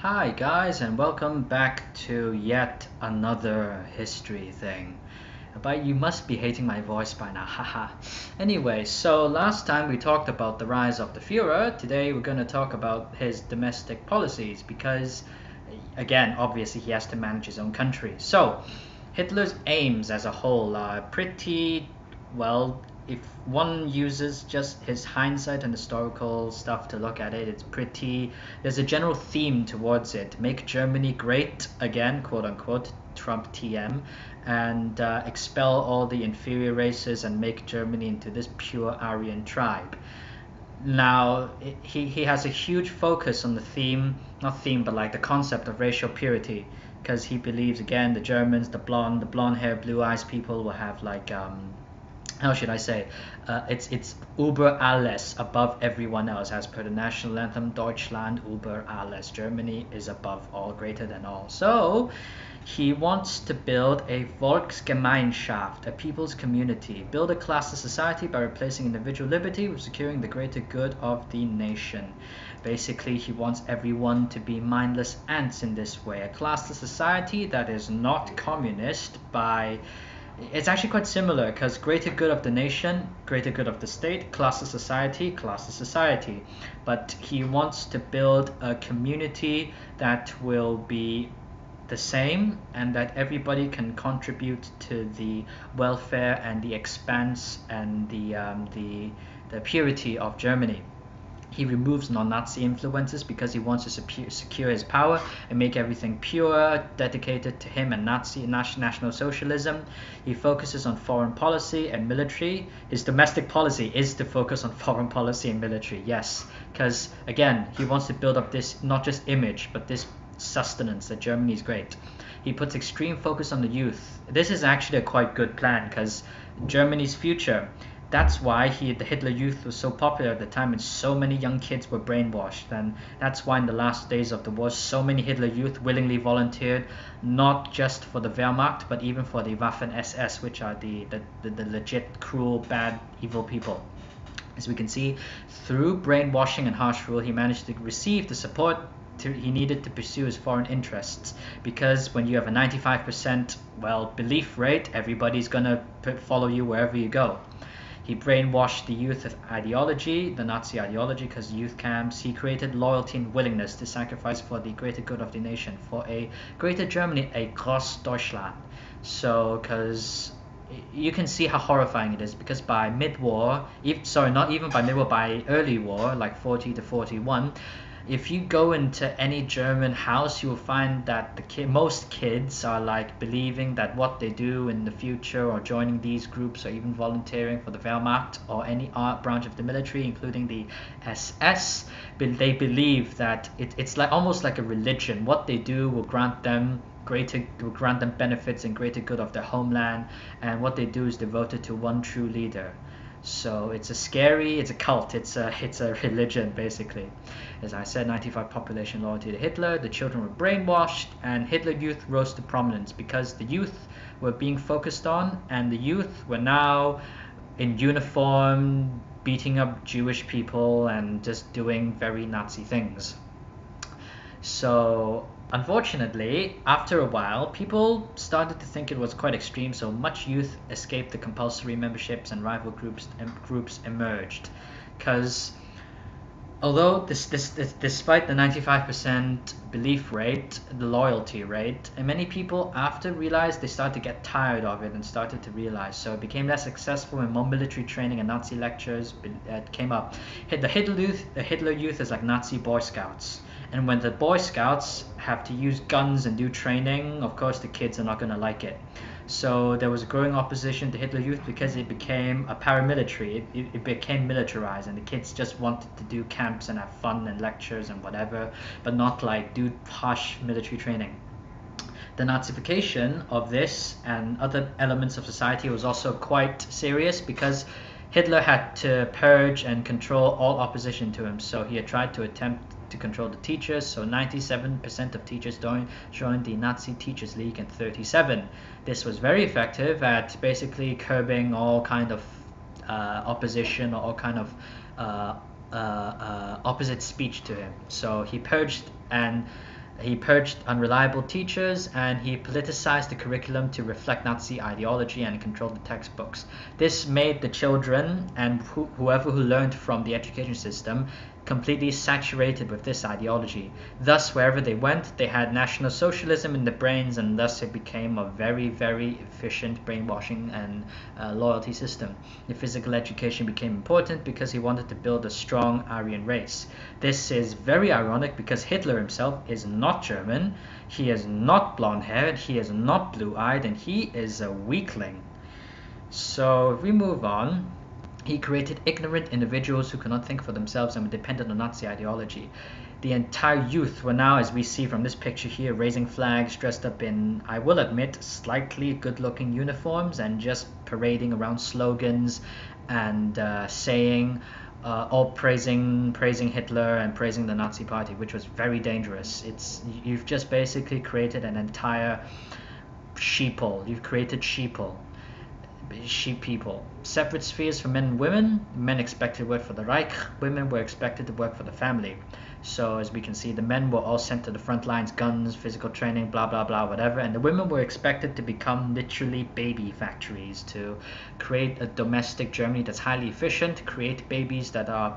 Hi guys, and welcome back to yet another history thing. But you must be hating my voice by now, haha. Anyway, so last time we talked about the rise of the Führer. Today we're going to talk about his domestic policies because, again, obviously he has to manage his own country. So, Hitler's aims as a whole are pretty, well, if one uses just his hindsight and historical stuff to look at it, it's pretty, there's a general theme towards it. Make Germany great again, quote unquote, Trump TM, and expel all the inferior races and make Germany into this pure Aryan tribe. Now, he has a huge focus on the theme, not theme, but like the concept of racial purity, because he believes, again, the Germans, the blonde hair, blue eyes people will have like, how should I say, it's über alles, above everyone else, as per the national anthem, Deutschland über alles, Germany is above all, greater than all. So he wants to build a Volksgemeinschaft, a people's community, build a classless society by replacing individual liberty with securing the greater good of the nation. Basically, he wants everyone to be mindless ants in this way, a classless society that is not communist by... It's actually quite similar, because greater good of the nation, greater good of the state, classless society. But he wants to build a community that will be the same and that everybody can contribute to the welfare and the expanse and the purity of Germany. He removes non-Nazi influences because he wants to secure his power and make everything pure, dedicated to him and National Socialism. He focuses on foreign policy and military. His domestic policy is to focus on foreign policy and military, yes. Because, again, he wants to build up this, not just image, but this sustenance that Germany is great. He puts extreme focus on the youth. This is actually a quite good plan because Germany's future... That's why the Hitler Youth was so popular at the time, and so many young kids were brainwashed. And that's why in the last days of the war, so many Hitler Youth willingly volunteered, not just for the Wehrmacht, but even for the Waffen-SS, which are the legit, cruel, bad, evil people. As we can see, through brainwashing and harsh rule, he managed to receive the support he needed to pursue his foreign interests, because when you have a 95% belief rate, everybody's gonna follow you wherever you go. He brainwashed the youth with ideology, the Nazi ideology, because youth camps. He created loyalty and willingness to sacrifice for the greater good of the nation, for a greater Germany, a Großdeutschland. So, because you can see how horrifying it is, because by mid-war, not even by mid-war, by early war, like 40 to 41, if you go into any German house, you will find that most kids are like believing that what they do in the future, or joining these groups, or even volunteering for the Wehrmacht or any branch of the military, including the SS, they believe that it's like almost like a religion. What they do will grant them benefits and greater good of their homeland, and what they do is devoted to one true leader. So it's a cult, it's a religion, basically. As I said, 95% population loyalty to Hitler, the children were brainwashed, and Hitler Youth rose to prominence because the youth were being focused on, and the youth were now in uniform, beating up Jewish people and just doing very Nazi things. So unfortunately, after a while, people started to think it was quite extreme, so much youth escaped the compulsory memberships and rival groups emerged. Because although despite the 95% belief rate, the loyalty rate, and many people after realized, they started to get tired of it and started to realize, so it became less successful, and more military training and Nazi lectures came up. The Hitler Youth is like Nazi Boy Scouts. And when the Boy Scouts have to use guns and do training, of course the kids are not going to like it. So there was a growing opposition to Hitler Youth because it became a paramilitary. It became militarized, and the kids just wanted to do camps and have fun and lectures and whatever, but not like do harsh military training. The Nazification of this and other elements of society was also quite serious, because Hitler had to purge and control all opposition to him. So he had tried to control the teachers, so 97% of teachers joined the Nazi Teachers League, and 37. This was very effective at basically curbing all kind of opposition, or all kind of opposite speech to him. So he purged, and He purged unreliable teachers, and he politicized the curriculum to reflect Nazi ideology and controlled the textbooks. This made the children and whoever who learned from the education system completely saturated with this ideology. Thus, wherever they went, they had National Socialism in their brains, and thus it became a very, very efficient brainwashing and loyalty system. The physical education became important because he wanted to build a strong Aryan race. This is very ironic because Hitler himself is not German, he is not blonde-haired, he is not blue-eyed, and he is a weakling. So if we move on, he created ignorant individuals who could not think for themselves and were dependent on Nazi ideology. The entire youth were now, as we see from this picture here, raising flags, dressed up in, I will admit, slightly good-looking uniforms, and just parading around slogans and saying, all praising Hitler and praising the Nazi party, which was very dangerous. You've just basically created an entire sheeple. You've created sheeple. Sheep people. Separate spheres for men and women. Men expected to work for the Reich, women were expected to work for the family. So as we can see, the men were all sent to the front lines, guns, physical training, blah blah blah, whatever, and the women were expected to become literally baby factories, to create a domestic Germany that's highly efficient, create babies that are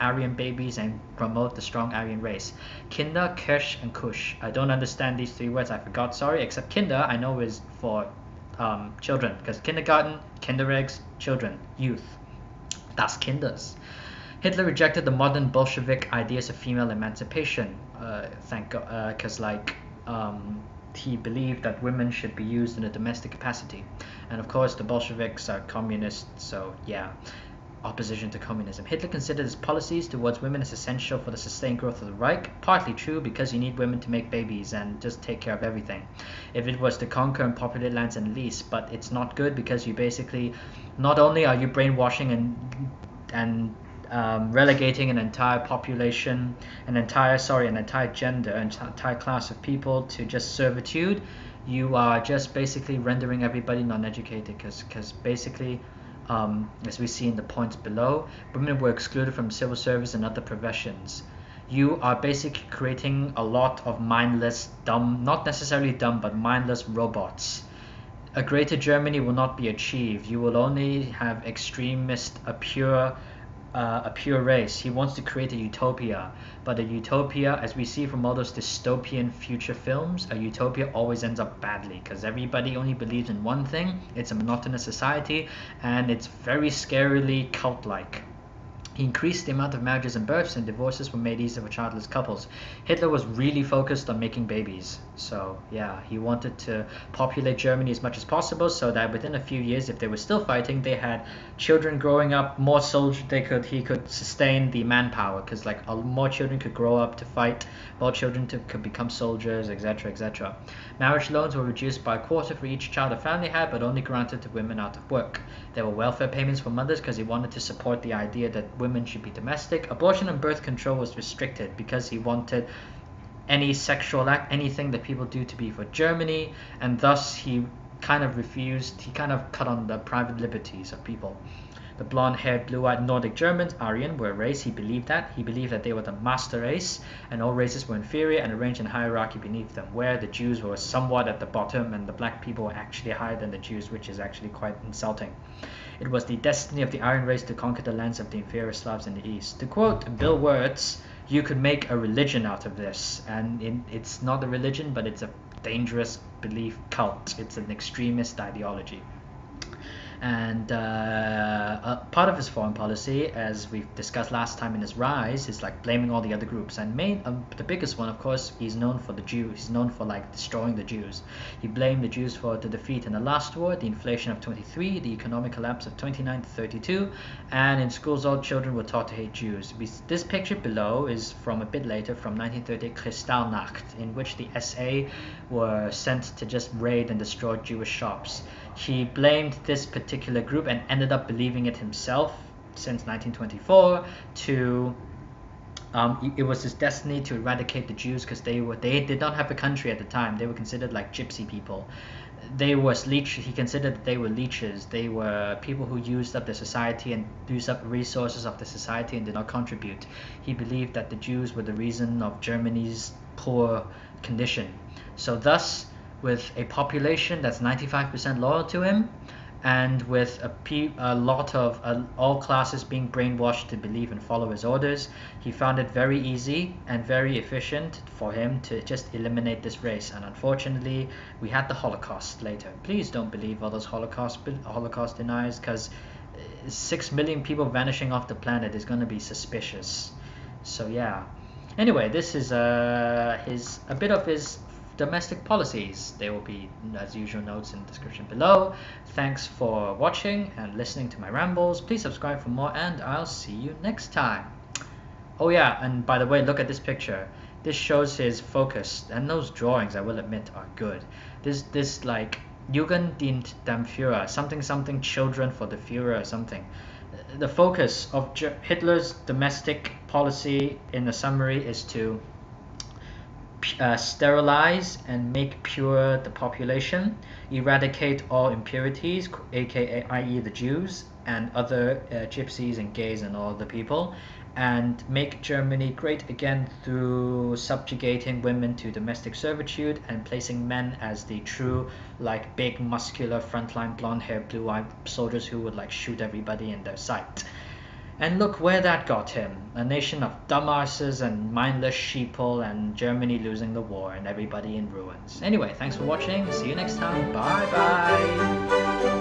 Aryan babies, and promote the strong Aryan race. Kinder, Kirsch, and Kusch. I don't understand these three words, I forgot, sorry, except Kinder I know is for children, because kindergarten, kindereggs, children, youth. Das Kinders. Hitler rejected the modern Bolshevik ideas of female emancipation. Thank God, because he believed that women should be used in a domestic capacity. And of course, the Bolsheviks are communists, so yeah. Opposition to communism. Hitler considered his policies towards women as essential for the sustained growth of the Reich, partly true because you need women to make babies and just take care of everything. If it was to conquer and populate lands and lease, but it's not good because you basically, not only are you brainwashing and relegating an entire population, an entire gender, an entire class of people to just servitude, you are just basically rendering everybody non-educated because basically, as we see in the points below, women were excluded from civil service and other professions. You are basically creating a lot of mindless, dumb, not necessarily dumb, but mindless robots. A greater Germany will not be achieved. You will only have extremist, a pure race. He wants to create a utopia, but a utopia, as we see from all those dystopian future films, a utopia always ends up badly because everybody only believes in one thing. It's a monotonous society, and it's very scarily cult-like. He increased the amount of marriages and births, and divorces were made easier for childless couples. Hitler was really focused on making babies. So yeah, he wanted to populate Germany as much as possible so that within a few years, if they were still fighting, they had children growing up, more soldiers, he could sustain the manpower, because like more children could grow up to fight, more children could become soldiers, etc, etc. Marriage loans were reduced by a quarter for each child a family had, but only granted to women out of work. There were welfare payments for mothers because he wanted to support the idea that women should be domestic. Abortion and birth control was restricted because he wanted any sexual act, anything that people do, to be for Germany, and thus he kind of cut on the private liberties of people. The blonde-haired, blue-eyed Nordic Germans, Aryan, were a race. He believed that they were the master race, and all races were inferior and arranged in hierarchy beneath them, where the Jews were somewhat at the bottom and the black people were actually higher than the Jews, which is actually quite insulting. It was the destiny of the Aryan race to conquer the lands of the inferior Slavs in the east. To quote Bill Wirtz, you could make a religion out of this, and it's not a religion, but it's a dangerous belief cult. It's an extremist ideology. And part of his foreign policy, as we've discussed last time in his rise, is like blaming all the other groups. And the biggest one, of course, he's known for the Jews. He's known for like destroying the Jews. He blamed the Jews for the defeat in the last war, the inflation of 23, the economic collapse of 29 to 32, and in schools all children were taught to hate Jews. This picture below is from a bit later, from 1938, Kristallnacht, in which the SA were sent to just raid and destroy Jewish shops. He blamed this particular group and ended up believing it himself since 1924 it was his destiny to eradicate the Jews because they did not have a country at the time. They were considered like gypsy people. He considered that they were leeches. They were people who used up the society and used up resources of the society and did not contribute. He believed that the Jews were the reason of Germany's poor condition. So thus, with a population that's 95% loyal to him, and with a lot of all classes being brainwashed to believe and follow his orders, he found it very easy and very efficient for him to just eliminate this race. And unfortunately, we had the Holocaust later. Please don't believe all those Holocaust deniers, because 6 million people vanishing off the planet is going to be suspicious. So yeah. Anyway, this is a bit of his domestic policies. There will be, as usual, notes in the description below. Thanks for watching and listening to my rambles. Please subscribe for more, and I'll see you next time. Oh yeah, and by the way, look at this picture. This shows his focus, and those drawings, I will admit, are good. This like Jugend dient dem Führer, something children for the Führer or something. The focus of Hitler's domestic policy, in the summary, is to sterilize and make pure the population, eradicate all impurities, aka i.e. the Jews and other gypsies and gays and all the people, and make Germany great again through subjugating women to domestic servitude and placing men as the true, like, big muscular frontline blonde-haired blue-eyed soldiers who would like shoot everybody in their sight. And look where that got him. A nation of dumbasses and mindless sheeple, and Germany losing the war and everybody in ruins. Anyway, thanks for watching. See you next time. Bye bye.